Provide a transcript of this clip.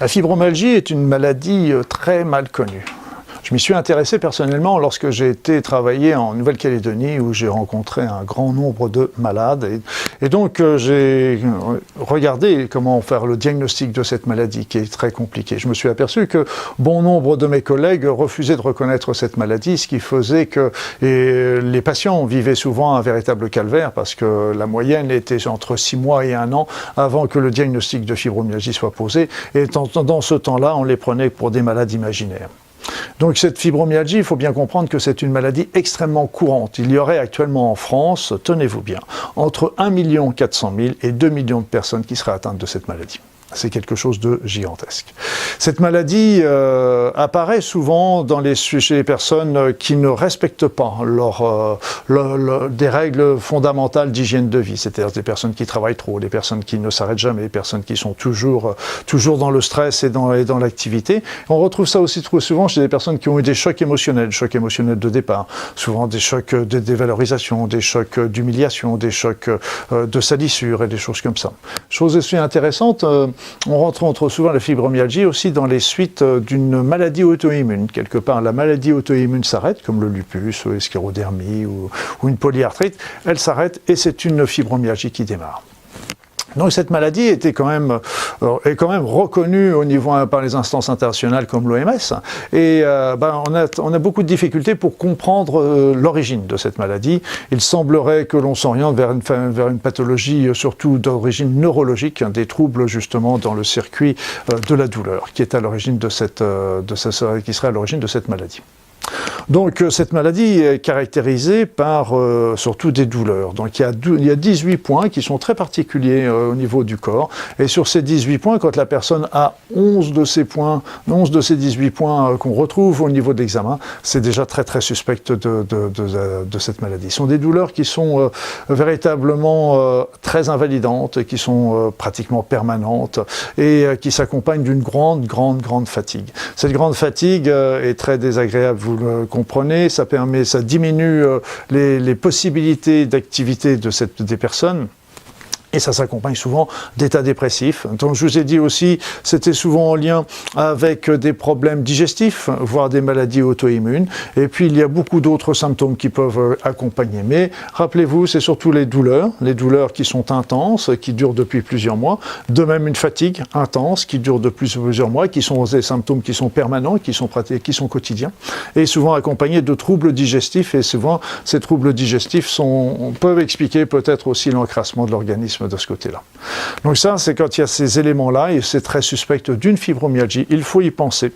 La fibromyalgie est une maladie très mal connue. Je m'y suis intéressé personnellement lorsque j'ai été travailler en Nouvelle-Calédonie où j'ai rencontré un grand nombre de malades et donc j'ai regardé comment faire le diagnostic de cette maladie qui est très compliqué. Je me suis aperçu que bon nombre de mes collègues refusaient de reconnaître cette maladie, ce qui faisait que les patients vivaient souvent un véritable calvaire parce que la moyenne était entre 6 mois et 1 an avant que le diagnostic de fibromyalgie soit posé et dans ce temps-là, on les prenait pour des malades imaginaires. Donc cette fibromyalgie, il faut bien comprendre que c'est une maladie extrêmement courante. Il y aurait actuellement en France, tenez-vous bien, entre 1 400 000 et 2 millions de personnes qui seraient atteintes de cette maladie. C'est quelque chose de gigantesque. Cette maladie apparaît souvent chez les personnes qui ne respectent pas des règles fondamentales d'hygiène de vie, c'est-à-dire des personnes qui travaillent trop, des personnes qui ne s'arrêtent jamais, des personnes qui sont toujours dans le stress et dans l'activité. On retrouve ça aussi trop souvent chez des personnes qui ont eu des chocs émotionnels de départ, souvent des chocs de dévalorisation, des chocs d'humiliation, des chocs de salissure et des choses comme ça. Chose aussi intéressante, on rencontre souvent la fibromyalgie aussi dans les suites d'une maladie auto-immune. Quelque part, la maladie auto-immune s'arrête, comme le lupus, ou la sclérodermie ou une polyarthrite. Elle s'arrête et c'est une fibromyalgie qui démarre. Donc cette maladie est quand même reconnue au niveau par les instances internationales comme l'OMS et on a beaucoup de difficultés pour comprendre l'origine de cette maladie. Il semblerait que l'on s'oriente vers une pathologie surtout d'origine neurologique, des troubles justement dans le circuit de la douleur qui est à l'origine qui serait à l'origine de cette maladie. Donc cette maladie est caractérisée par surtout des douleurs. Donc il y a 18 points qui sont très particuliers au niveau du corps. Et sur ces 18 points, quand la personne a 11 de ces 18 points qu'on retrouve au niveau de l'examen, c'est déjà très très suspect de cette maladie. Ce sont des douleurs qui sont véritablement très invalidantes, qui sont pratiquement permanentes et qui s'accompagnent d'une grande fatigue. Cette grande fatigue est très désagréable, vous le comprenez, ça diminue les possibilités d'activité des personnes. Et ça s'accompagne souvent d'états dépressifs. Donc je vous ai dit aussi, c'était souvent en lien avec des problèmes digestifs, voire des maladies auto-immunes. Et puis il y a beaucoup d'autres symptômes qui peuvent accompagner. Mais rappelez-vous, c'est surtout les douleurs qui sont intenses, qui durent depuis plusieurs mois. De même une fatigue intense qui dure depuis plusieurs mois, qui sont des symptômes qui sont permanents, qui sont quotidiens. Et souvent accompagnés de troubles digestifs. Et souvent ces troubles digestifs peuvent expliquer peut-être aussi l'encrassement de l'organisme de ce côté-là. Donc ça, c'est quand il y a ces éléments-là et c'est très suspect d'une fibromyalgie, il faut y penser.